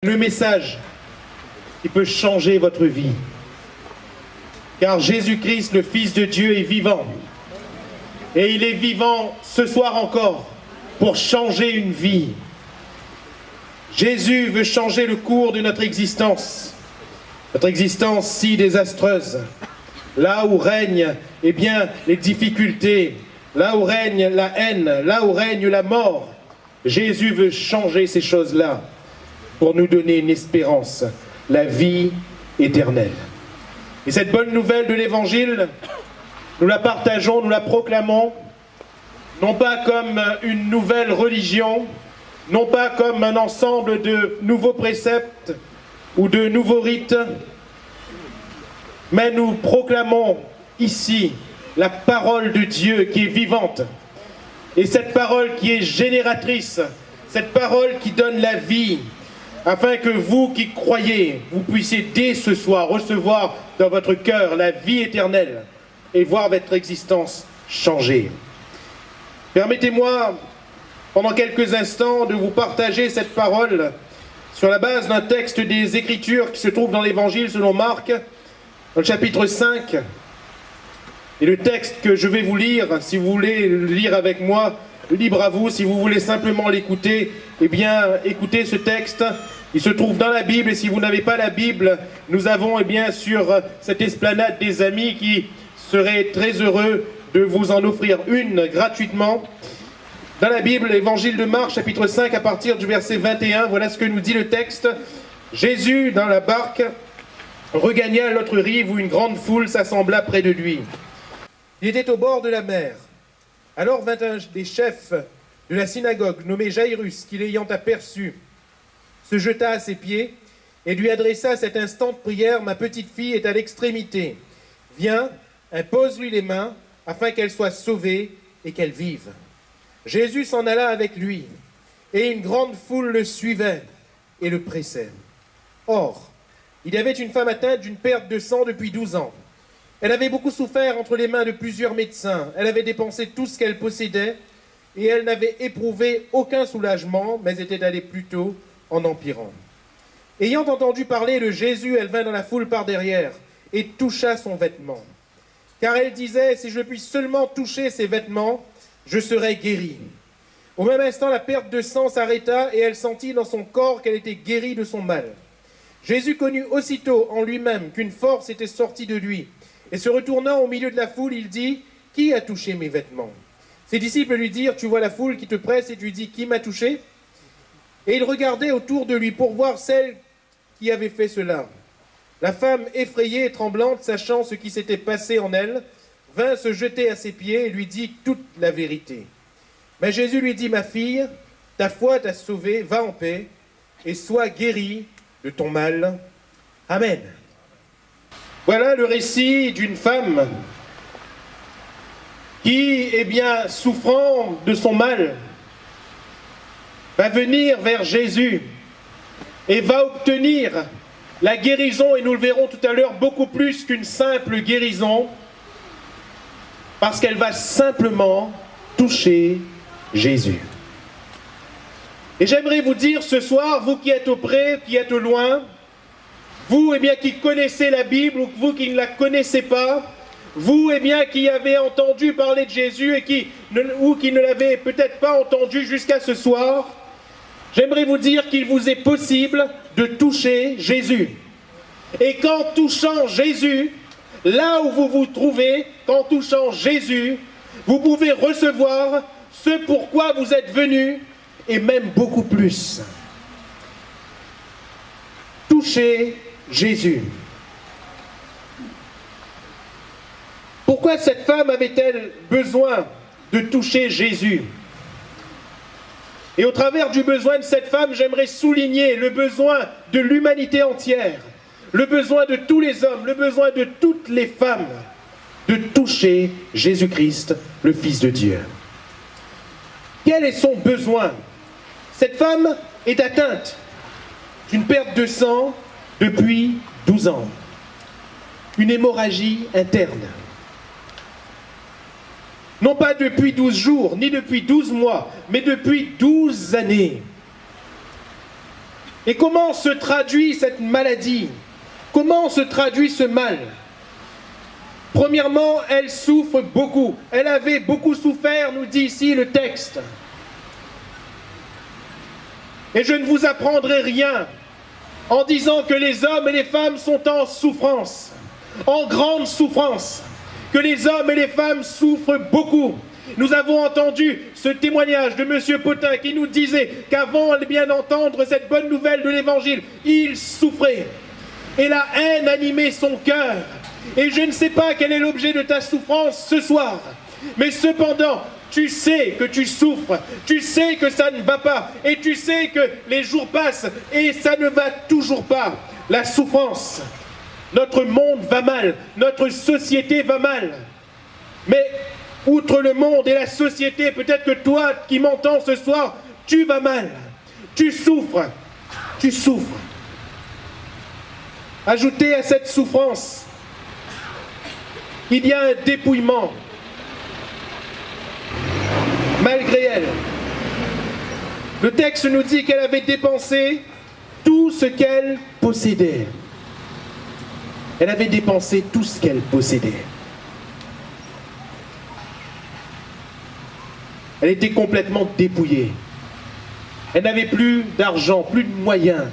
Le message qui peut changer votre vie. Car Jésus-Christ, le Fils de Dieu, est vivant. Et il est vivant ce soir encore pour changer une vie. Jésus veut changer le cours de notre existence si désastreuse. Là où règnent les difficultés, là où règne la haine, là où règne la mort. Jésus veut changer ces choses-là pour nous donner une espérance, la vie éternelle. Et cette bonne nouvelle de l'Évangile, nous la partageons, nous la proclamons, non pas comme une nouvelle religion, non pas comme un ensemble de nouveaux préceptes ou de nouveaux rites, mais nous proclamons ici la parole de Dieu qui est vivante. Et cette parole qui est génératrice, cette parole qui donne la vie, afin que vous qui croyez, vous puissiez dès ce soir recevoir dans votre cœur la vie éternelle et voir votre existence changer. Permettez-moi, pendant quelques instants, de vous partager cette parole sur la base d'un texte des Écritures qui se trouve dans l'Évangile selon Marc, dans le chapitre 5. Et le texte que je vais vous lire, si vous voulez le lire avec moi, libre à vous. Si vous voulez simplement l'écouter, écoutez ce texte. Il se trouve dans la Bible, et si vous n'avez pas la Bible, nous avons sur cette esplanade des amis qui seraient très heureux de vous en offrir une gratuitement. Dans la Bible, l'Évangile de Marc, chapitre 5, à partir du verset 21, voilà ce que nous dit le texte. Jésus, dans la barque, regagna l'autre rive où une grande foule s'assembla près de lui. Il était au bord de la mer. Alors vint un des chefs de la synagogue, nommé Jairus, qui l'ayant aperçu, se jeta à ses pieds et lui adressa cette instante prière: « Ma petite fille est à l'extrémité. Viens, impose-lui les mains, afin qu'elle soit sauvée et qu'elle vive. » Jésus s'en alla avec lui, et une grande foule le suivait et le pressait. Or, il y avait une femme atteinte d'une perte de sang depuis 12 ans. Elle avait beaucoup souffert entre les mains de plusieurs médecins. Elle avait dépensé tout ce qu'elle possédait, et elle n'avait éprouvé aucun soulagement, mais était allée plutôt en empirant. Ayant entendu parler de Jésus, elle vint dans la foule par derrière et toucha son vêtement. Car elle disait: « Si je puis seulement toucher ses vêtements, je serai guérie. » Au même instant, la perte de sang s'arrêta et elle sentit dans son corps qu'elle était guérie de son mal. Jésus connut aussitôt en lui-même qu'une force était sortie de lui. Et se retournant au milieu de la foule, il dit: « Qui a touché mes vêtements ?» Ses disciples lui dirent: « Tu vois la foule qui te presse et tu dis: Qui m'a touché ?» Et il regardait autour de lui pour voir celle qui avait fait cela. La femme, effrayée et tremblante, sachant ce qui s'était passé en elle, vint se jeter à ses pieds et lui dit toute la vérité. Mais Jésus lui dit: « Ma fille, ta foi t'a sauvée, va en paix et sois guérie de ton mal. » Amen. Voilà le récit d'une femme qui, souffrant de son mal, va venir vers Jésus et va obtenir la guérison, et nous le verrons tout à l'heure, beaucoup plus qu'une simple guérison, parce qu'elle va simplement toucher Jésus. Et j'aimerais vous dire ce soir, vous qui êtes auprès, qui êtes au loin, vous qui connaissez la Bible, ou vous qui ne la connaissez pas, vous qui avez entendu parler de Jésus ou qui ne l'avez peut-être pas entendu jusqu'à ce soir, j'aimerais vous dire qu'il vous est possible de toucher Jésus. Et qu'en touchant Jésus, là où vous vous trouvez, qu'en touchant Jésus, vous pouvez recevoir ce pourquoi vous êtes venus, et même beaucoup plus. Toucher Jésus. Pourquoi cette femme avait-elle besoin de toucher Jésus? Et au travers du besoin de cette femme, j'aimerais souligner le besoin de l'humanité entière, le besoin de tous les hommes, le besoin de toutes les femmes de toucher Jésus-Christ, le Fils de Dieu. Quel est son besoin? Cette femme est atteinte d'une perte de sang depuis 12 ans, une hémorragie interne. Non pas depuis 12 jours, ni depuis 12 mois, mais depuis 12 années. Et comment se traduit cette maladie? Comment se traduit ce mal? Premièrement, elle souffre beaucoup. Elle avait beaucoup souffert, nous dit ici le texte. Et je ne vous apprendrai rien en disant que les hommes et les femmes sont en souffrance, en grande souffrance, que les hommes et les femmes souffrent beaucoup. Nous avons entendu ce témoignage de M. Potin qui nous disait qu'avant de bien entendre cette bonne nouvelle de l'Évangile, il souffrait. Et la haine animait son cœur. Et je ne sais pas quel est l'objet de ta souffrance ce soir. Mais cependant, tu sais que tu souffres, tu sais que ça ne va pas, et tu sais que les jours passent et ça ne va toujours pas. La souffrance, notre monde va mal, notre société va mal. Mais outre le monde et la société, peut-être que toi qui m'entends ce soir, tu vas mal, tu souffres, tu souffres. Ajoutez à cette souffrance, il y a un dépouillement. Malgré elle, le texte nous dit qu'elle avait dépensé tout ce qu'elle possédait. Elle avait dépensé tout ce qu'elle possédait. Elle était complètement dépouillée. Elle n'avait plus d'argent, plus de moyens.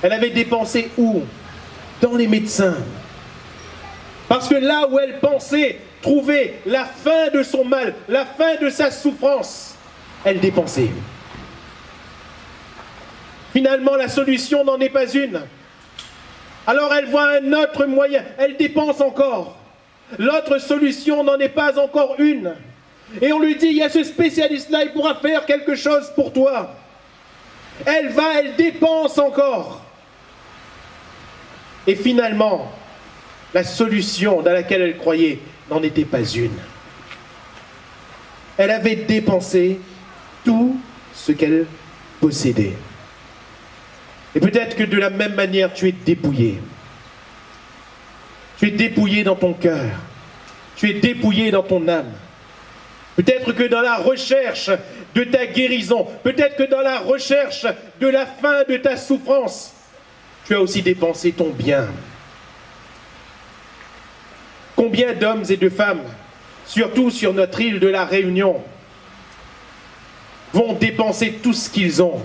Elle avait dépensé où? Dans les médecins. Parce que là où elle pensait trouver la fin de son mal, la fin de sa souffrance, elle dépensait. Finalement, la solution n'en est pas une. Alors elle voit un autre moyen, elle dépense encore. L'autre solution n'en est pas encore une. Et on lui dit, il y a ce spécialiste-là, il pourra faire quelque chose pour toi. Elle va, elle dépense encore. Et finalement, la solution dans laquelle elle croyait n'en était pas une. Elle avait dépensé tout ce qu'elle possédait. Et peut-être que de la même manière, tu es dépouillé. Tu es dépouillé dans ton cœur. Tu es dépouillé dans ton âme. Peut-être que dans la recherche de ta guérison, peut-être que dans la recherche de la fin de ta souffrance, tu as aussi dépensé ton bien. Combien d'hommes et de femmes, surtout sur notre île de la Réunion, vont dépenser tout ce qu'ils ont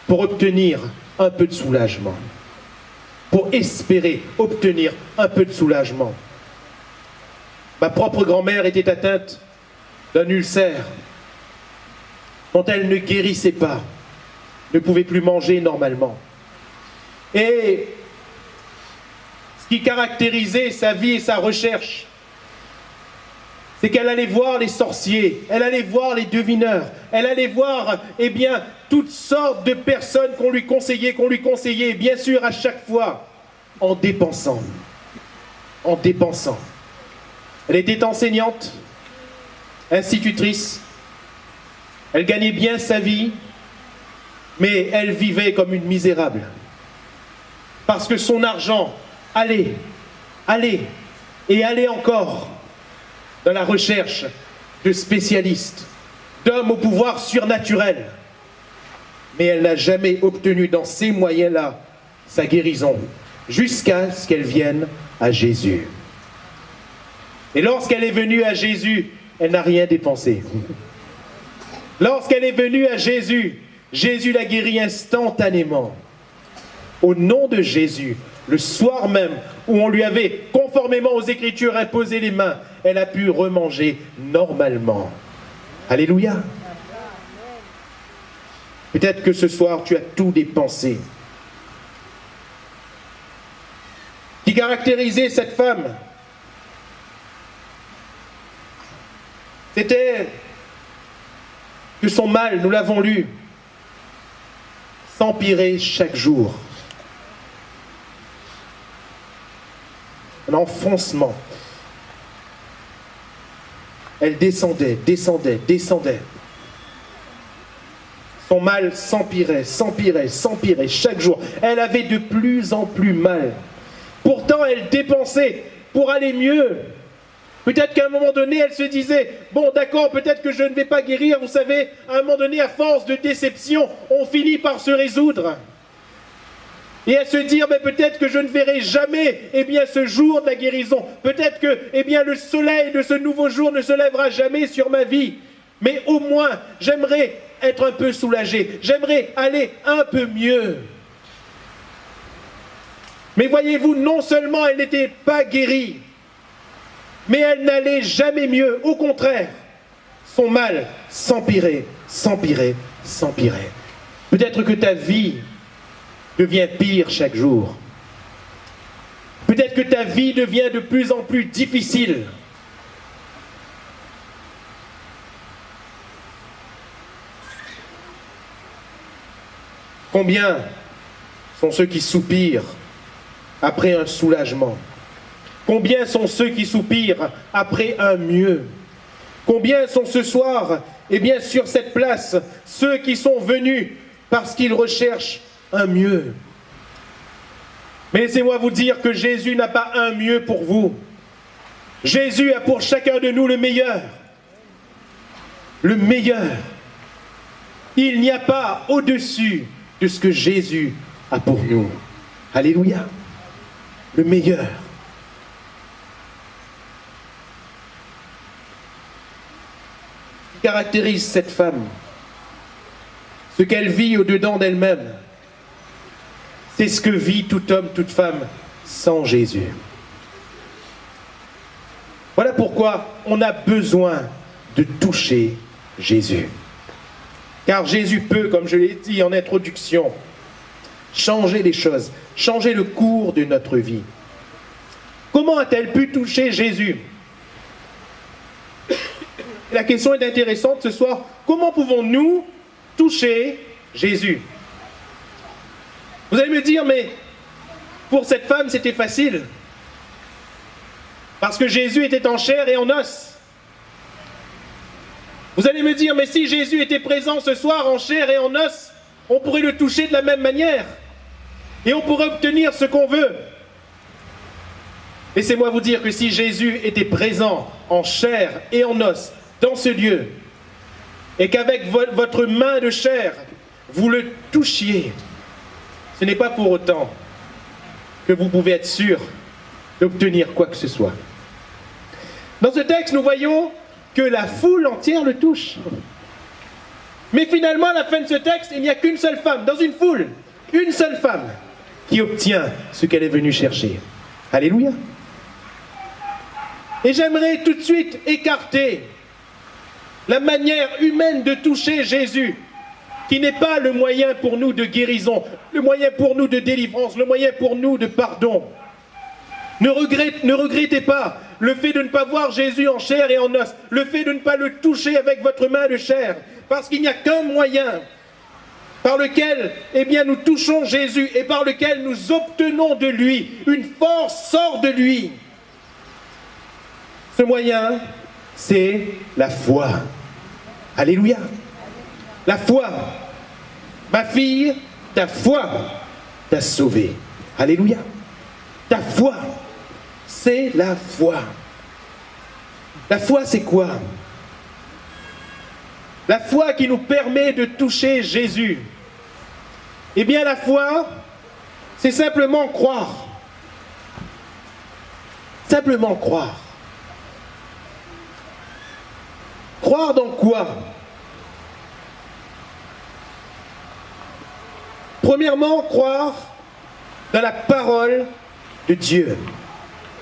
pour obtenir un peu de soulagement, pour espérer obtenir un peu de soulagement. Ma propre grand-mère était atteinte d'un ulcère dont elle ne guérissait pas, ne pouvait plus manger normalement. Et ce qui caractérisait sa vie et sa recherche, c'est qu'elle allait voir les sorciers, elle allait voir les devineurs, elle allait voir, eh bien, toutes sortes de personnes qu'on lui conseillait, bien sûr, à chaque fois, en dépensant. En dépensant. Elle était enseignante, institutrice, elle gagnait bien sa vie, mais elle vivait comme une misérable. Parce que son argent allait et allait encore dans la recherche de spécialistes, d'hommes au pouvoir surnaturel. Mais elle n'a jamais obtenu dans ces moyens-là sa guérison, jusqu'à ce qu'elle vienne à Jésus. Et lorsqu'elle est venue à Jésus, elle n'a rien dépensé. Lorsqu'elle est venue à Jésus, Jésus l'a guérie instantanément. Au nom de Jésus, le soir même où on lui avait, conformément aux Écritures, imposé les mains, elle a pu remanger normalement. Alléluia. Peut-être que ce soir, tu as tout dépensé. Qui caractérisait cette femme? C'était que son mal, nous l'avons lu, s'empirait chaque jour. Un enfoncement. Elle descendait. Son mal s'empirait chaque jour. Elle avait de plus en plus mal. Pourtant, elle dépensait pour aller mieux. Peut-être qu'à un moment donné, elle se disait, bon d'accord, peut-être que je ne vais pas guérir, vous savez, à un moment donné, à force de déception, on finit par se résoudre. Et à se dire, mais peut-être que je ne verrai jamais, ce jour de la guérison. Peut-être que, le soleil de ce nouveau jour ne se lèvera jamais sur ma vie. Mais au moins, j'aimerais être un peu soulagé. J'aimerais aller un peu mieux. Mais voyez-vous, non seulement elle n'était pas guérie, mais elle n'allait jamais mieux. Au contraire, son mal s'empirait, s'empirait, s'empirait. Peut-être que ta vie devient pire chaque jour. Peut-être que ta vie devient de plus en plus difficile. Combien sont ceux qui soupirent après un soulagement? Combien sont ceux qui soupirent après un mieux? Combien sont ce soir, sur cette place, ceux qui sont venus parce qu'ils recherchent un mieux? Mais laissez-moi vous dire que Jésus n'a pas un mieux pour vous. Jésus a pour chacun de nous le meilleur. Le meilleur. Il n'y a pas au-dessus de ce que Jésus a pour nous. Alléluia. Le meilleur. Ce qui caractérise cette femme, ce qu'elle vit au-dedans d'elle-même, c'est ce que vit tout homme, toute femme sans Jésus. Voilà pourquoi on a besoin de toucher Jésus. Car Jésus peut, comme je l'ai dit en introduction, changer les choses, changer le cours de notre vie. Comment a-t-elle pu toucher Jésus? La question est intéressante ce soir. Comment pouvons-nous toucher Jésus? Vous allez me dire, mais pour cette femme, c'était facile. Parce que Jésus était en chair et en os. Vous allez me dire, mais si Jésus était présent ce soir en chair et en os, on pourrait le toucher de la même manière. Et on pourrait obtenir ce qu'on veut. Laissez-moi vous dire que si Jésus était présent en chair et en os dans ce lieu, et qu'avec votre main de chair, vous le touchiez, ce n'est pas pour autant que vous pouvez être sûr d'obtenir quoi que ce soit. Dans ce texte, nous voyons que la foule entière le touche. Mais finalement, à la fin de ce texte, il n'y a qu'une seule femme, dans une foule, une seule femme, qui obtient ce qu'elle est venue chercher. Alléluia. Et j'aimerais tout de suite écarter la manière humaine de toucher Jésus, qui n'est pas le moyen pour nous de guérison, le moyen pour nous de délivrance, le moyen pour nous de pardon. Ne regrettez pas le fait de ne pas voir Jésus en chair et en os, le fait de ne pas le toucher avec votre main de chair, parce qu'il n'y a qu'un moyen par lequel nous touchons Jésus et par lequel nous obtenons de lui, une force sort de lui. Ce moyen, c'est la foi. Alléluia. La foi. Ma fille, ta foi t'a sauvée. Alléluia. Ta foi, c'est la foi. La foi, c'est quoi? La foi qui nous permet de toucher Jésus. Eh bien, la foi, c'est simplement croire. Simplement croire. Croire dans quoi? Premièrement, croire dans la parole de Dieu.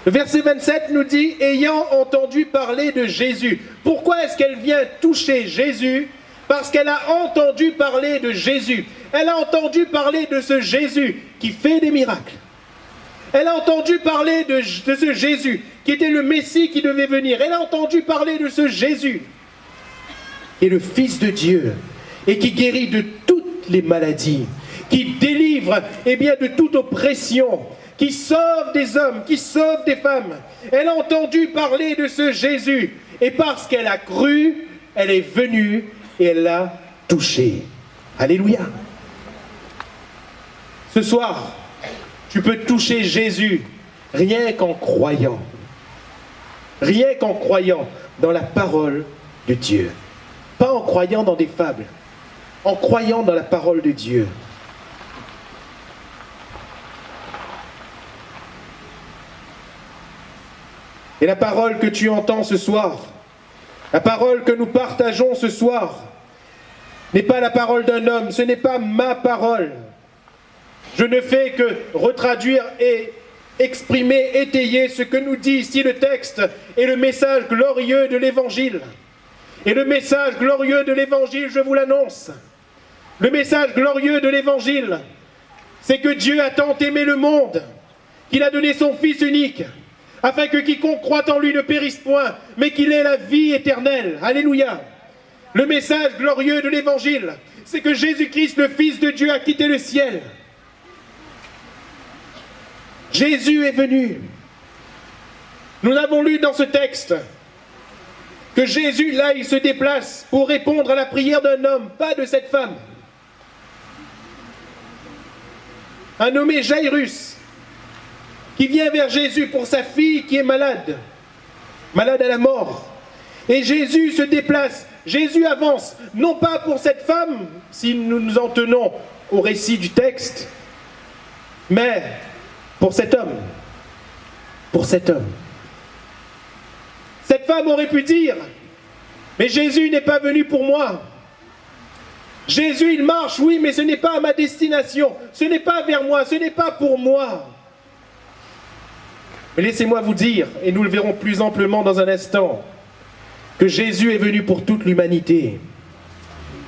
Le verset 27 nous dit, ayant entendu parler de Jésus. Pourquoi est-ce qu'elle vient toucher Jésus? Parce qu'elle a entendu parler de Jésus. Elle a entendu parler de ce Jésus qui fait des miracles. Elle a entendu parler de ce Jésus qui était le Messie qui devait venir. Elle a entendu parler de ce Jésus qui est le Fils de Dieu et qui guérit de toutes les maladies, qui délivre de toute oppression, qui sauve des hommes, qui sauve des femmes. Elle a entendu parler de ce Jésus et parce qu'elle a cru, elle est venue et elle l'a touché. Alléluia. Ce soir, tu peux toucher Jésus rien qu'en croyant. Rien qu'en croyant dans la parole de Dieu. Pas en croyant dans des fables, en croyant dans la parole de Dieu. Et la parole que tu entends ce soir, la parole que nous partageons ce soir, n'est pas la parole d'un homme, ce n'est pas ma parole. Je ne fais que retraduire et exprimer, étayer ce que nous dit ici le texte et le message glorieux de l'Évangile. Et le message glorieux de l'Évangile, je vous l'annonce, le message glorieux de l'Évangile, c'est que Dieu a tant aimé le monde, qu'il a donné son Fils unique, afin que quiconque croit en lui ne périsse point, mais qu'il ait la vie éternelle. Alléluia. Le message glorieux de l'Évangile, c'est que Jésus-Christ, le Fils de Dieu, a quitté le ciel. Jésus est venu. Nous avons lu dans ce texte que Jésus, là, il se déplace pour répondre à la prière d'un homme, pas de cette femme. Un nommé Jairus, qui vient vers Jésus pour sa fille qui est malade, malade à la mort. Et Jésus se déplace, Jésus avance, non pas pour cette femme, si nous nous en tenons au récit du texte, mais pour cet homme. Pour cet homme. Cette femme aurait pu dire, mais Jésus n'est pas venu pour moi. Jésus, il marche, oui, mais ce n'est pas à ma destination, ce n'est pas vers moi, ce n'est pas pour moi. Mais laissez-moi vous dire, et nous le verrons plus amplement dans un instant, que Jésus est venu pour toute l'humanité.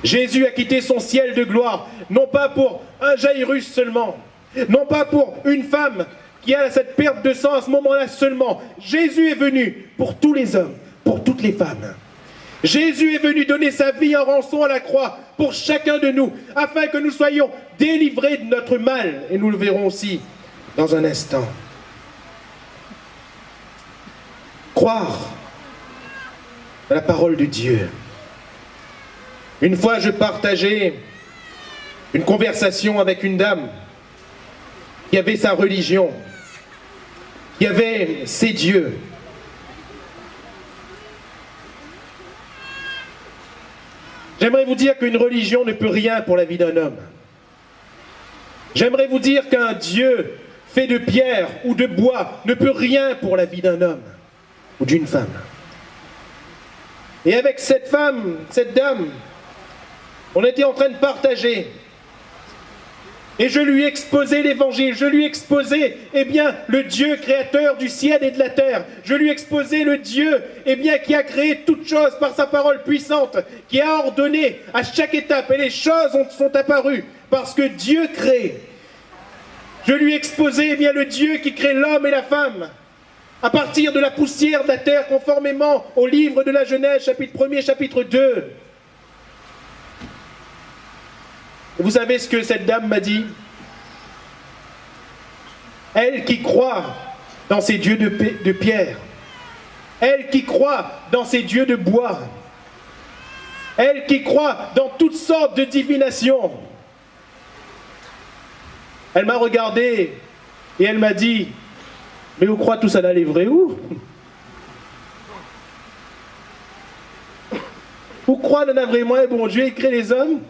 Jésus a quitté son ciel de gloire, non pas pour un Jairus seulement, non pas pour une femme qui a cette perte de sang à ce moment-là seulement. Jésus est venu pour tous les hommes, pour toutes les femmes. Jésus est venu donner sa vie en rançon à la croix pour chacun de nous, afin que nous soyons délivrés de notre mal. Et nous le verrons aussi dans un instant. Croire à la parole de Dieu. Une fois, je partageais une conversation avec une dame qui avait sa religion, qui avait ses dieux. J'aimerais vous dire qu'une religion ne peut rien pour la vie d'un homme. J'aimerais vous dire qu'un Dieu fait de pierre ou de bois ne peut rien pour la vie d'un homme ou d'une femme. Et avec cette femme, cette dame, on était en train de partager. Et je lui exposais l'évangile, je lui exposais, le Dieu créateur du ciel et de la terre. Je lui exposais le Dieu, qui a créé toutes choses par sa parole puissante, qui a ordonné à chaque étape, et les choses sont apparues, parce que Dieu crée. Je lui exposais, le Dieu qui crée l'homme et la femme, à partir de la poussière de la terre, conformément au livre de la Genèse, chapitre 1er, chapitre 2. Vous savez ce que cette dame m'a dit? Elle qui croit dans ces dieux de pierre, elle qui croit dans ces dieux de bois, elle qui croit dans toutes sortes de divinations, elle m'a regardé et elle m'a dit, mais vous croyez tout ça d'aller vrai où? Vous croyez dans vraiment un bon Dieu créé les hommes?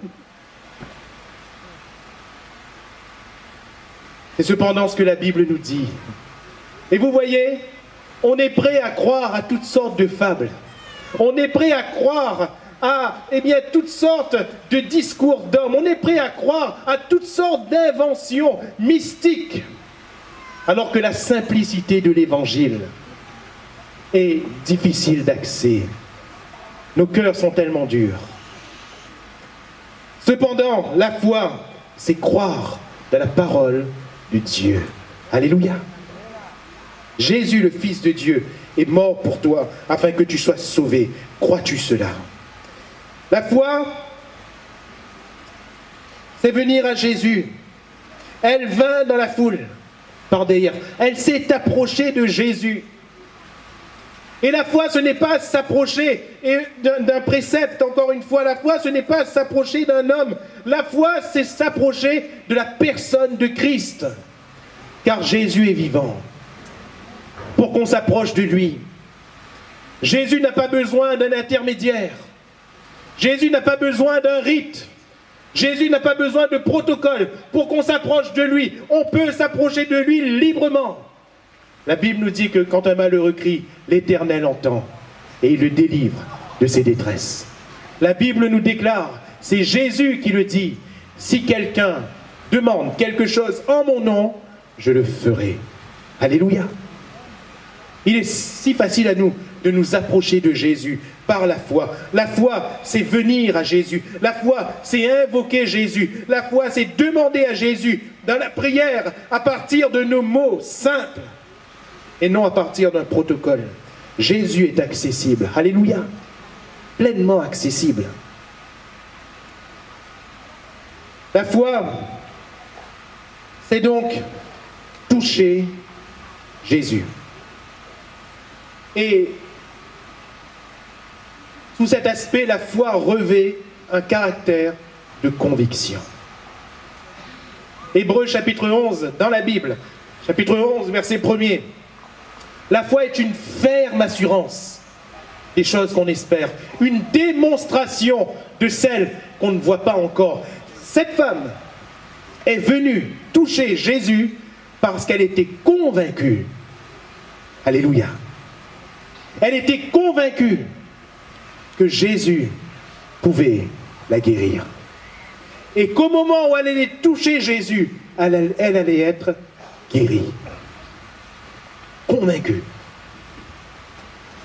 C'est cependant ce que la Bible nous dit. Et vous voyez, on est prêt à croire à toutes sortes de fables. On est prêt à croire à toutes sortes de discours d'hommes. On est prêt à croire à toutes sortes d'inventions mystiques. Alors que la simplicité de l'Évangile est difficile d'accès. Nos cœurs sont tellement durs. Cependant, la foi, c'est croire dans la parole de Dieu. Alléluia. Jésus, le Fils de Dieu, est mort pour toi afin que tu sois sauvé. Crois-tu cela? La foi, c'est venir à Jésus. Elle vint dans la foule par derrière. Elle s'est approchée de Jésus. Et la foi, ce n'est pas s'approcher d'un précepte, encore une fois. La foi, ce n'est pas s'approcher d'un homme. La foi, c'est s'approcher de la personne de Christ. Car Jésus est vivant. Pour qu'on s'approche de lui, Jésus n'a pas besoin d'un intermédiaire. Jésus n'a pas besoin d'un rite. Jésus n'a pas besoin de protocole pour qu'on s'approche de lui. On peut s'approcher de lui librement. La Bible nous dit que quand un malheureux crie, l'Éternel entend et il le délivre de ses détresses. La Bible nous déclare, c'est Jésus qui le dit, si quelqu'un demande quelque chose en mon nom, je le ferai. Alléluia. Il est si facile à nous de nous approcher de Jésus par la foi. La foi, c'est venir à Jésus. La foi, c'est invoquer Jésus. La foi, c'est demander à Jésus dans la prière à partir de nos mots simples et non à partir d'un protocole. Jésus est accessible. Alléluia. Pleinement accessible. La foi, c'est donc toucher Jésus. Et sous cet aspect, la foi revêt un caractère de conviction. Hébreux chapitre 11, dans la Bible, chapitre 11, verset 1er. La foi est une ferme assurance des choses qu'on espère, une démonstration de celles qu'on ne voit pas encore. Cette femme est venue toucher Jésus parce qu'elle était convaincue. Alléluia. Elle était convaincue que Jésus pouvait la guérir. Et qu'au moment où elle allait toucher Jésus, elle allait être guérie. Convaincue.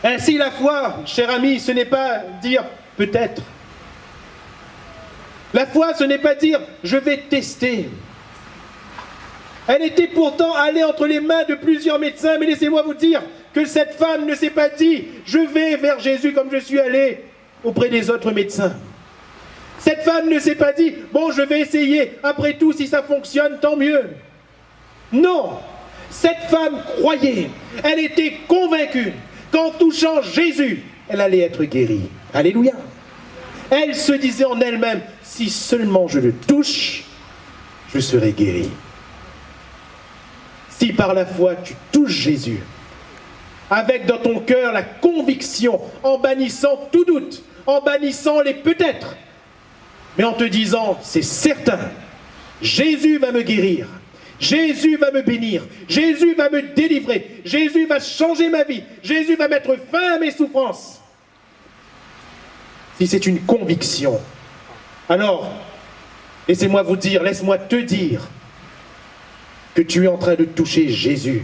Ainsi la foi, cher ami, ce n'est pas dire peut-être. La foi, ce n'est pas dire je vais tester. Elle était pourtant allée entre les mains de plusieurs médecins, mais laissez-moi vous dire que cette femme ne s'est pas dit « je vais vers Jésus comme je suis allé auprès des autres médecins ». Cette femme ne s'est pas dit « bon, je vais essayer, après tout, si ça fonctionne, tant mieux ». Non, cette femme croyait, elle était convaincue qu'en touchant Jésus, elle allait être guérie. Alléluia. Elle se disait en elle-même « si seulement je le touche, je serai guérie ». Si par la foi tu touches Jésus, avec dans ton cœur la conviction, en bannissant tout doute, en bannissant les peut-être, mais en te disant, c'est certain, Jésus va me guérir, Jésus va me bénir, Jésus va me délivrer, Jésus va changer ma vie, Jésus va mettre fin à mes souffrances. Si c'est une conviction, alors, laissez-moi vous dire, laisse-moi te dire, que tu es en train de toucher Jésus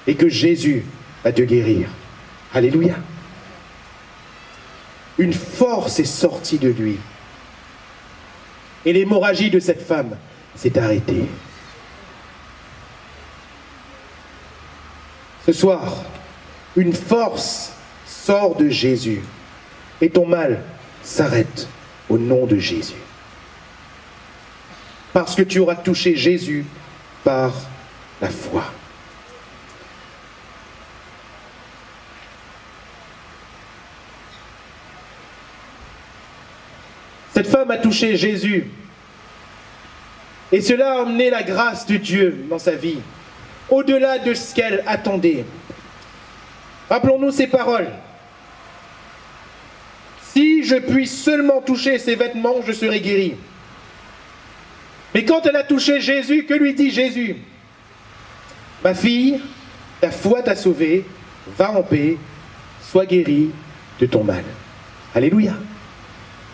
et que Jésus va te guérir. Alléluia. Une force est sortie de lui. Et l'hémorragie de cette femme s'est arrêtée. Ce soir, une force sort de Jésus et ton mal s'arrête au nom de Jésus. Parce que tu auras touché Jésus par la foi. Cette femme a touché Jésus et cela a amené la grâce de Dieu dans sa vie, au-delà de ce qu'elle attendait. Rappelons-nous ces paroles. Si je puis seulement toucher ses vêtements, je serai guéri. Mais quand elle a touché Jésus, que lui dit Jésus? Ma fille, ta foi t'a sauvée, va en paix, sois guérie de ton mal. Alléluia.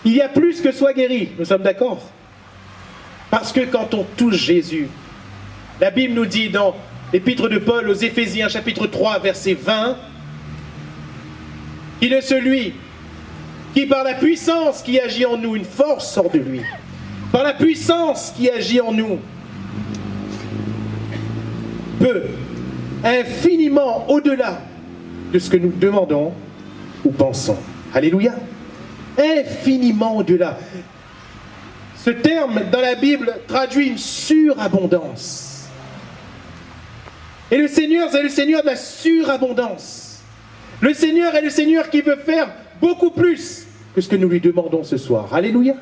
Il y a plus que sois guéri, nous sommes d'accord? Parce que quand on touche Jésus, la Bible nous dit dans l'épître de Paul aux Éphésiens chapitre 3 verset 20, il est celui qui par la puissance qui agit en nous, une force sort de lui. Par la puissance qui agit en nous, peut infiniment au-delà de ce que nous demandons ou pensons. Alléluia. Infiniment au-delà. Ce terme dans la Bible traduit une surabondance. Et le Seigneur, c'est le Seigneur de la surabondance. Le Seigneur est le Seigneur qui veut faire beaucoup plus que ce que nous lui demandons ce soir. Alléluia.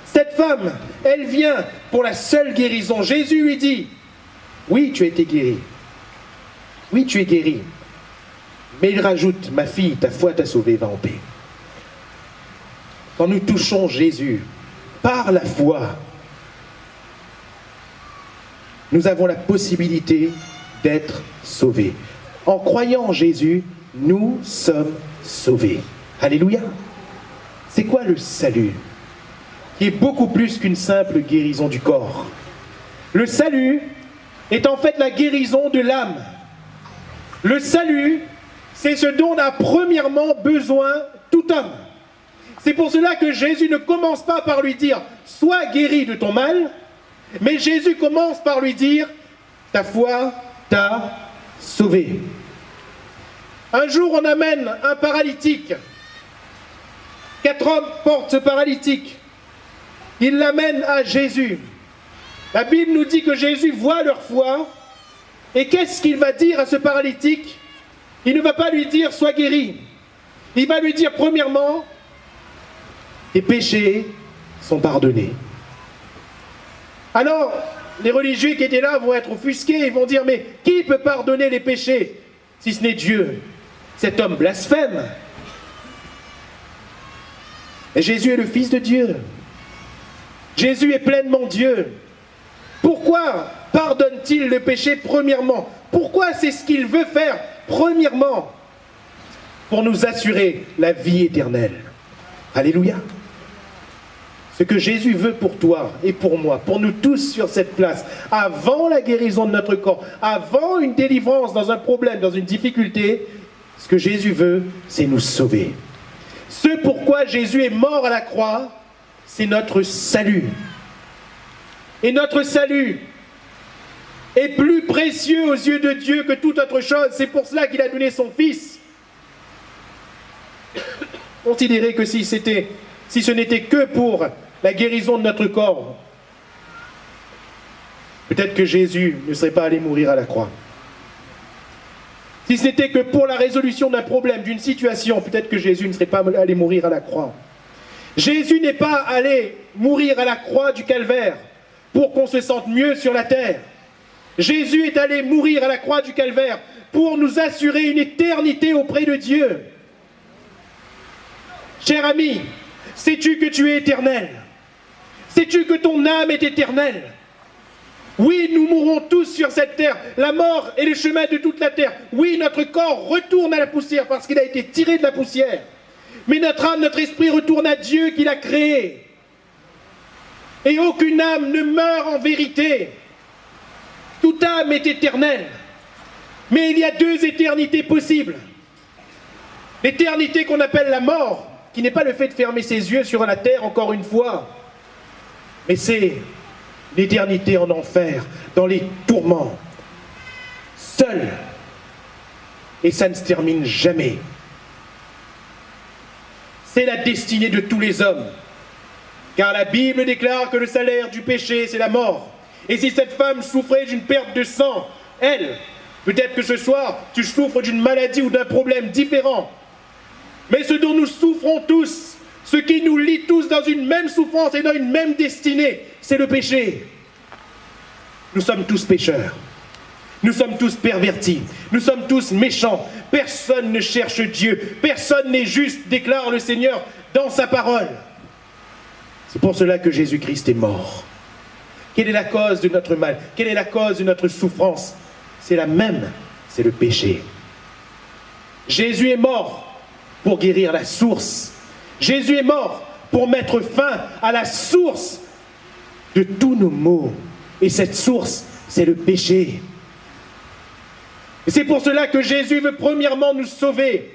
Cette femme, elle vient pour la seule guérison. Jésus lui dit, oui, tu as été guéri. Oui, tu es guéri. Mais il rajoute, ma fille, ta foi t'a sauvée, va en paix. Quand nous touchons Jésus, par la foi, nous avons la possibilité d'être sauvés. En croyant en Jésus, nous sommes sauvés. Alléluia. C'est quoi le salut? Qui est beaucoup plus qu'une simple guérison du corps. Le salut est en fait la guérison de l'âme. Le salut, c'est ce dont a premièrement besoin tout homme. C'est pour cela que Jésus ne commence pas par lui dire « Sois guéri de ton mal », mais Jésus commence par lui dire « Ta foi t'a sauvé ». Un jour, on amène un paralytique. 4 hommes portent ce paralytique. Ils l'amènent à Jésus. La Bible nous dit que Jésus voit leur foi. Et qu'est-ce qu'il va dire à ce paralytique? Il ne va pas lui dire « Sois guéri ». Il va lui dire premièrement « Tes péchés sont pardonnés ». Alors, les religieux qui étaient là vont être offusqués et vont dire « Mais qui peut pardonner les péchés si ce n'est Dieu ?» Cet homme blasphème. Et Jésus est le Fils de Dieu. Jésus est pleinement Dieu. Pourquoi pardonne-t-il le péché premièrement? Pourquoi c'est ce qu'il veut faire premièrement? Pour nous assurer la vie éternelle. Alléluia. Ce que Jésus veut pour toi et pour moi, pour nous tous sur cette place, avant la guérison de notre corps, avant une délivrance dans un problème, dans une difficulté, ce que Jésus veut, c'est nous sauver. Ce pourquoi Jésus est mort à la croix, c'est notre salut. Et notre salut est plus précieux aux yeux de Dieu que toute autre chose. C'est pour cela qu'il a donné son Fils. Considérez que si ce n'était que pour la guérison de notre corps, peut-être que Jésus ne serait pas allé mourir à la croix. Si ce n'était que pour la résolution d'un problème, d'une situation, peut-être que Jésus ne serait pas allé mourir à la croix. Jésus n'est pas allé mourir à la croix du calvaire pour qu'on se sente mieux sur la terre. Jésus est allé mourir à la croix du calvaire pour nous assurer une éternité auprès de Dieu. Cher ami, sais-tu que tu es éternel? Sais-tu que ton âme est éternelle? Oui, nous mourrons tous sur cette terre. La mort est le chemin de toute la terre. Oui, notre corps retourne à la poussière parce qu'il a été tiré de la poussière. Mais notre âme, notre esprit retourne à Dieu qui l'a créé. Et aucune âme ne meurt en vérité. Toute âme est éternelle. Mais il y a 2 éternités possibles. L'éternité qu'on appelle la mort, qui n'est pas le fait de fermer ses yeux sur la terre encore une fois, mais c'est l'éternité en enfer, dans les tourments, seul. Et ça ne se termine jamais. C'est la destinée de tous les hommes. Car la Bible déclare que le salaire du péché, c'est la mort. Et si cette femme souffrait d'une perte de sang, elle, peut-être que ce soir, tu souffres d'une maladie ou d'un problème différent. Mais ce dont nous souffrons tous, ce qui nous lie tous dans une même souffrance et dans une même destinée, c'est le péché. Nous sommes tous pécheurs. Nous sommes tous pervertis. Nous sommes tous méchants. Personne ne cherche Dieu. Personne n'est juste, déclare le Seigneur dans sa parole. C'est pour cela que Jésus-Christ est mort. Quelle est la cause de notre mal? Quelle est la cause de notre souffrance? C'est la même, c'est le péché. Jésus est mort pour guérir la source. Jésus est mort pour mettre fin à la source de tous nos maux. Et cette source, c'est le péché. Et c'est pour cela que Jésus veut premièrement nous sauver.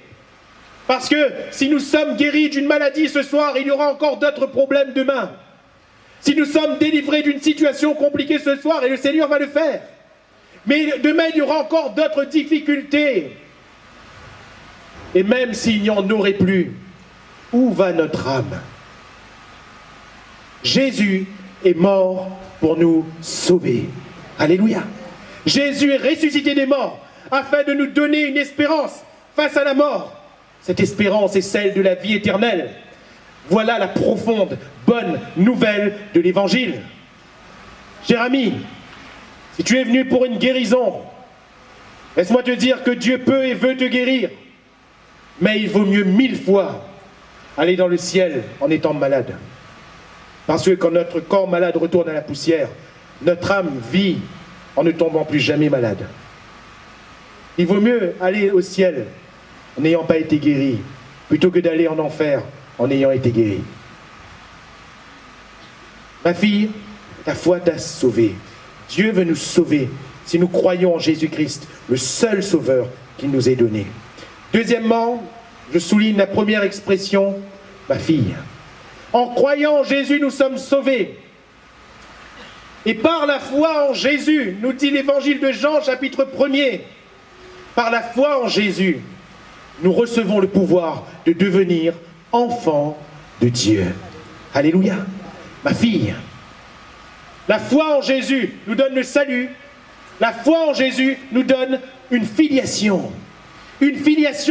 Parce que si nous sommes guéris d'une maladie ce soir, il y aura encore d'autres problèmes demain. Si nous sommes délivrés d'une situation compliquée ce soir, et le Seigneur va le faire. Mais demain, il y aura encore d'autres difficultés. Et même s'il n'y en aurait plus, où va notre âme? Jésus est mort pour nous sauver. Alléluia. Jésus est ressuscité des morts afin de nous donner une espérance face à la mort. Cette espérance est celle de la vie éternelle. Voilà la profonde, bonne nouvelle de l'Évangile. Cher ami, si tu es venu pour une guérison, laisse-moi te dire que Dieu peut et veut te guérir. Mais il vaut mieux 1000 fois aller dans le ciel en étant malade. Parce que quand notre corps malade retourne à la poussière, notre âme vit en ne tombant plus jamais malade. Il vaut mieux aller au ciel en n'ayant pas été guéri, plutôt que d'aller en enfer en ayant été guéri. Ma fille, ta foi t'a sauvée. Dieu veut nous sauver si nous croyons en Jésus-Christ, le seul sauveur qu'il nous ait donné. Deuxièmement, je souligne la première expression, ma fille. En croyant en Jésus, nous sommes sauvés. Et par la foi en Jésus, nous dit l'évangile de Jean, chapitre 1er, par la foi en Jésus, nous recevons le pouvoir de devenir enfants de Dieu. Alléluia. Ma fille, la foi en Jésus nous donne le salut. La foi en Jésus nous donne une filiation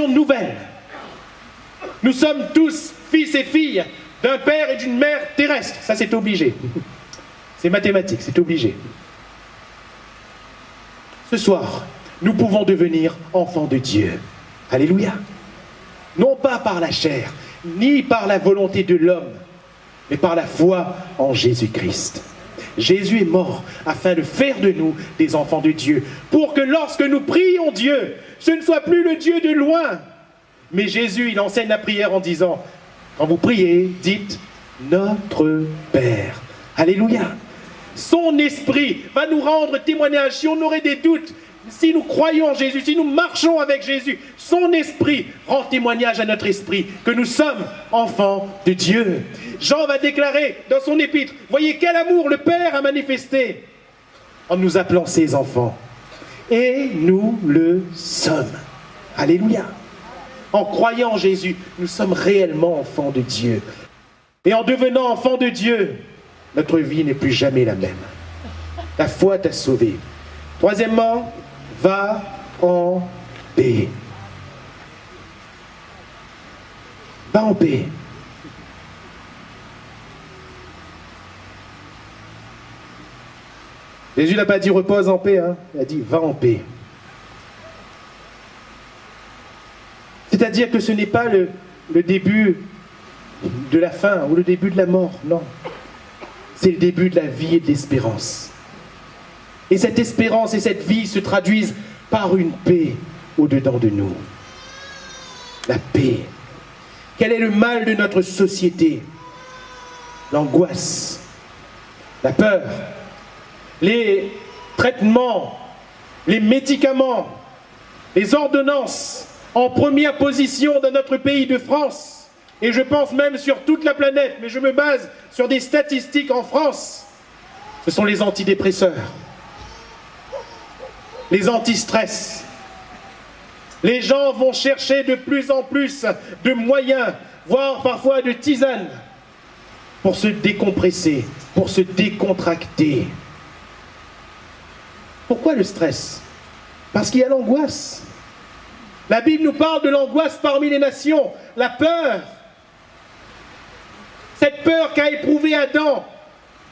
nouvelle. Nous sommes tous fils et filles d'un père et d'une mère terrestre. Ça, c'est obligé. C'est mathématique, c'est obligé. Ce soir, nous pouvons devenir enfants de Dieu. Alléluia. Non pas par la chair, ni par la volonté de l'homme, mais par la foi en Jésus-Christ. Jésus est mort afin de faire de nous des enfants de Dieu, pour que lorsque nous prions Dieu, ce ne soit plus le Dieu de loin, mais Jésus, il enseigne la prière en disant, quand vous priez, dites « Notre Père ». Alléluia. Son esprit va nous rendre témoignage. Si on aurait des doutes, si nous croyons en Jésus, si nous marchons avec Jésus, son esprit rend témoignage à notre esprit que nous sommes enfants de Dieu. Jean va déclarer dans son épître, voyez quel amour le Père a manifesté en nous appelant ses enfants. Et nous le sommes. Alléluia. En croyant en Jésus, nous sommes réellement enfants de Dieu. Et en devenant enfants de Dieu, notre vie n'est plus jamais la même. La foi t'a sauvé. Troisièmement, va en paix. Va en paix. Jésus n'a pas dit repose en paix, hein. Il a dit va en paix. C'est-à-dire que ce n'est pas le début de la fin ou le début de la mort, non. C'est le début de la vie et de l'espérance. Et cette espérance et cette vie se traduisent par une paix au-dedans de nous. La paix. Quel est le mal de notre société? L'angoisse, la peur, les traitements, les médicaments, les ordonnances en première position dans notre pays de France. Et je pense même sur toute la planète, mais je me base sur des statistiques en France. Ce sont les antidépresseurs, les anti-stress. Les gens vont chercher de plus en plus de moyens, voire parfois de tisanes, pour se décompresser, pour se décontracter. Pourquoi le stress? Parce qu'il y a l'angoisse. La Bible nous parle de l'angoisse parmi les nations, la peur. Cette peur qu'a éprouvée Adam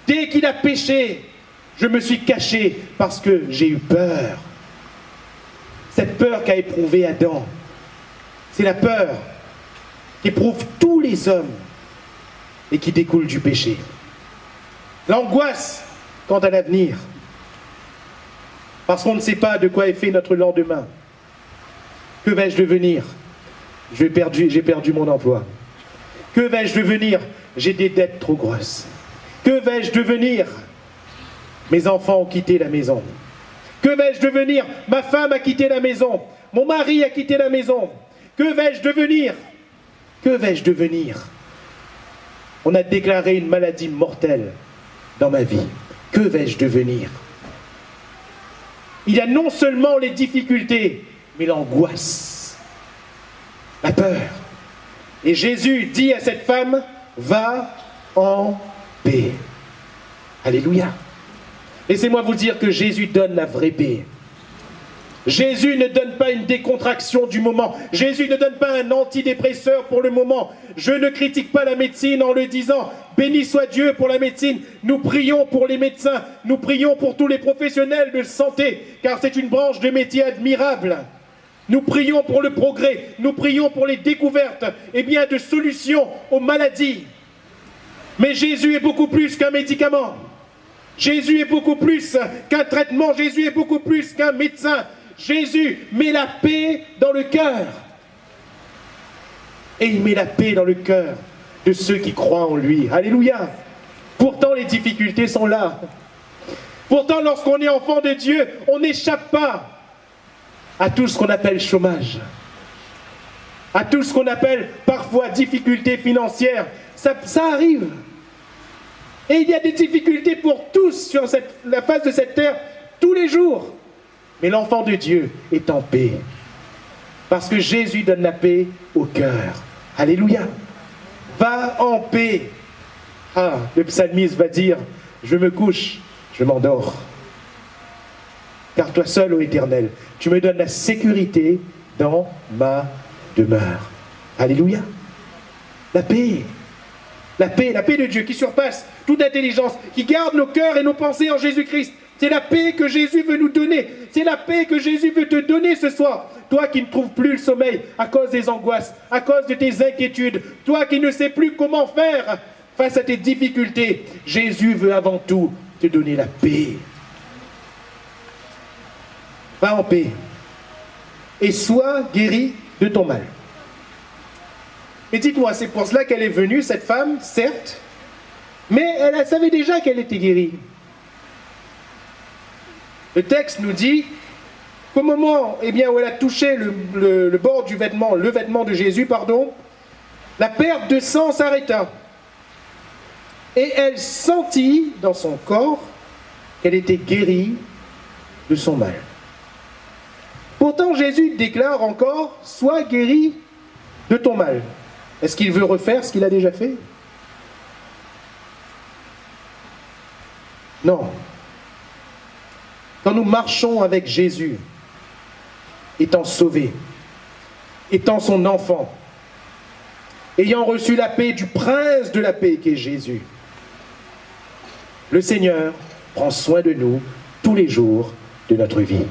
dès qu'il a péché. Je me suis caché parce que j'ai eu peur. Cette peur qu'a éprouvée Adam, c'est la peur qu'éprouvent tous les hommes et qui découle du péché. L'angoisse quant à l'avenir, parce qu'on ne sait pas de quoi est fait notre lendemain. Que vais-je devenir? J'ai perdu mon emploi. Que vais-je devenir? J'ai des dettes trop grosses. Que vais-je devenir? Mes enfants ont quitté la maison. Que vais-je devenir? Ma femme a quitté la maison. Mon mari a quitté la maison. Que vais-je devenir? Que vais-je devenir? On a déclaré une maladie mortelle dans ma vie. Que vais-je devenir? Il y a non seulement les difficultés, mais l'angoisse, la peur. Et Jésus dit à cette femme, va en paix. Alléluia. Laissez-moi vous dire que Jésus donne la vraie paix. Jésus ne donne pas une décontraction du moment. Jésus ne donne pas un antidépresseur pour le moment. Je ne critique pas la médecine en le disant. Béni soit Dieu pour la médecine. Nous prions pour les médecins. Nous prions pour tous les professionnels de santé, car c'est une branche de métier admirable. Nous prions pour le progrès, nous prions pour les découvertes de solutions aux maladies. Mais Jésus est beaucoup plus qu'un médicament. Jésus est beaucoup plus qu'un traitement. Jésus est beaucoup plus qu'un médecin. Jésus met la paix dans le cœur. Et il met la paix dans le cœur de ceux qui croient en lui. Alléluia. Pourtant, les difficultés sont là. Pourtant, lorsqu'on est enfant de Dieu, on n'échappe pas à tout ce qu'on appelle chômage, à tout ce qu'on appelle parfois difficultés financières. Ça arrive. Et il y a des difficultés pour tous sur la face de cette terre, tous les jours. Mais l'enfant de Dieu est en paix. Parce que Jésus donne la paix au cœur. Alléluia. Va en paix. Ah, le psalmiste va dire, je me couche, je m'endors. Car toi seul, ô Éternel, tu me donnes la sécurité dans ma demeure. Alléluia. La paix. La paix de Dieu qui surpasse toute intelligence, qui garde nos cœurs et nos pensées en Jésus-Christ. C'est la paix que Jésus veut nous donner. C'est la paix que Jésus veut te donner ce soir. Toi qui ne trouves plus le sommeil à cause des angoisses, à cause de tes inquiétudes, toi qui ne sais plus comment faire face à tes difficultés, Jésus veut avant tout te donner la paix. Va en paix et sois guéri de ton mal. Et dites-moi, c'est pour cela qu'elle est venue, cette femme, certes, mais elle savait déjà qu'elle était guérie. Le texte nous dit qu'au moment où elle a touché le bord du vêtement, le vêtement de Jésus, la perte de sang s'arrêta. Et elle sentit dans son corps qu'elle était guérie de son mal. Pourtant, Jésus déclare encore, sois guéri de ton mal. Est-ce qu'il veut refaire ce qu'il a déjà fait? Non. Quand nous marchons avec Jésus, étant sauvés, étant son enfant, ayant reçu la paix du prince de la paix qui est Jésus, le Seigneur prend soin de nous tous les jours de notre vie.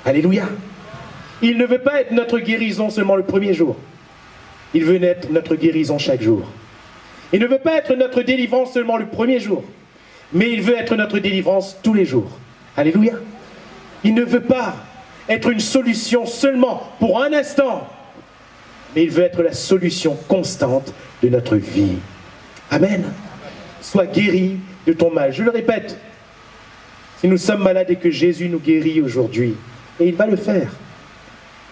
Alléluia. Il ne veut pas être notre guérison seulement le premier jour. Il veut être notre guérison chaque jour. Il ne veut pas être notre délivrance seulement le premier jour, mais il veut être notre délivrance tous les jours. Alléluia. Il ne veut pas être une solution seulement pour un instant, mais il veut être la solution constante de notre vie. Amen. Sois guéri de ton mal. Je le répète, si nous sommes malades et que Jésus nous guérit aujourd'hui, et il va le faire.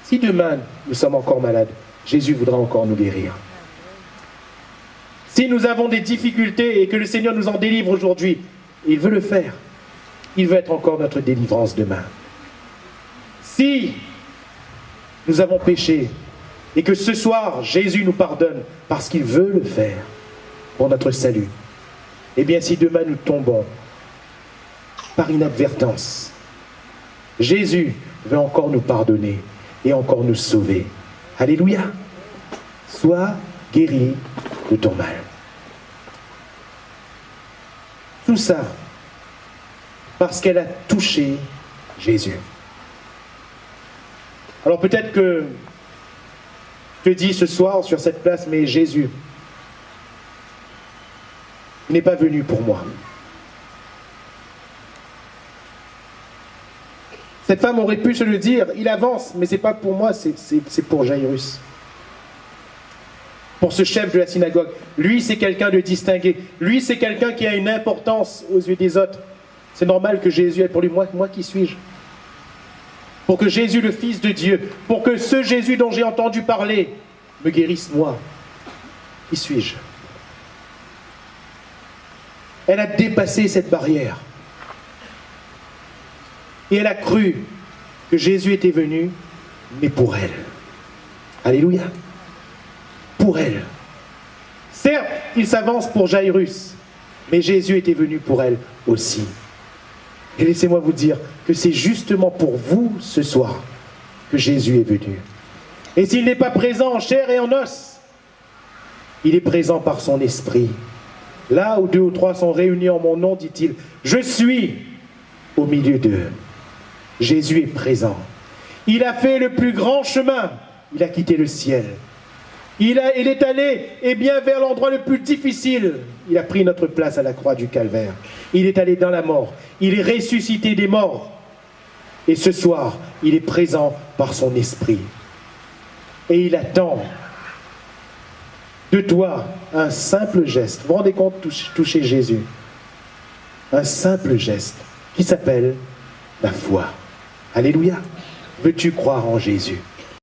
Si demain nous sommes encore malades, Jésus voudra encore nous guérir. Si nous avons des difficultés et que le Seigneur nous en délivre aujourd'hui, il veut le faire. Il veut être encore notre délivrance demain. Si nous avons péché et que ce soir Jésus nous pardonne parce qu'il veut le faire pour notre salut, eh bien si demain nous tombons par inadvertance, Jésus veut encore nous pardonner et encore nous sauver. Alléluia. Sois guéri de ton mal. Tout ça parce qu'elle a touché Jésus. Alors peut-être que je te dis ce soir sur cette place, mais Jésus n'est pas venu pour moi. Cette femme aurait pu se le dire, il avance, mais ce n'est pas pour moi, c'est pour Jairus. Pour ce chef de la synagogue. Lui, c'est quelqu'un de distingué. Lui, c'est quelqu'un qui a une importance aux yeux des autres. C'est normal que Jésus ait pour lui, moi qui suis-je? Pour que Jésus, le Fils de Dieu, pour que ce Jésus dont j'ai entendu parler, me guérisse moi. Qui suis-je? Elle a dépassé cette barrière. Et elle a cru que Jésus était venu, mais pour elle. Alléluia. Pour elle. Certes, il s'avance pour Jairus, mais Jésus était venu pour elle aussi. Et laissez-moi vous dire que c'est justement pour vous ce soir que Jésus est venu. Et s'il n'est pas présent en chair et en os, il est présent par son esprit. Là où 2 ou 3 sont réunis en mon nom, dit-il, je suis au milieu d'eux. Jésus est présent. Il a fait le plus grand chemin. Il a quitté le ciel. Il est allé bien vers l'endroit le plus difficile. Il a pris notre place à la croix du Calvaire. Il est allé dans la mort. Il est ressuscité des morts. Et ce soir, il est présent par son esprit. Et il attend de toi un simple geste. Vous vous rendez compte, toucher Jésus. Un simple geste qui s'appelle la foi. Alléluia. Veux-tu croire en Jésus ?